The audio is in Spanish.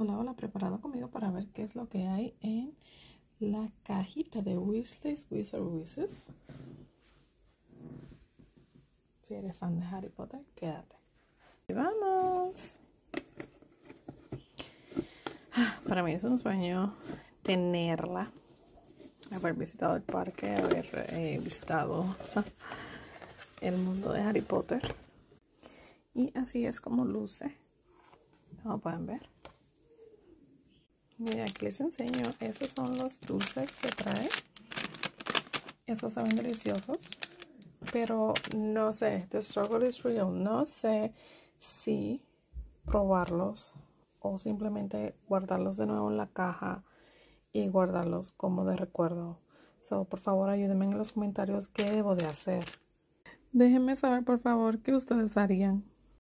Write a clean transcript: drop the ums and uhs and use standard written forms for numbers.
Hola, hola, preparado conmigo para ver qué es lo que hay en la cajita de Weasley's Wizard Wishes. Si eres fan de Harry Potter, quédate. Y vamos. Para mí es un sueño tenerla, haber visitado el parque, haber visitado el mundo de Harry Potter. Y así es como luce. Como pueden ver. Mira, aquí les enseño. Esos son los dulces que trae. Esos saben deliciosos. Pero no sé, the struggle is real. No sé si probarlos o simplemente guardarlos de nuevo en la caja y guardarlos como de recuerdo. So, por favor, ayúdenme en los comentarios qué debo de hacer. Déjenme saber, por favor, qué ustedes harían.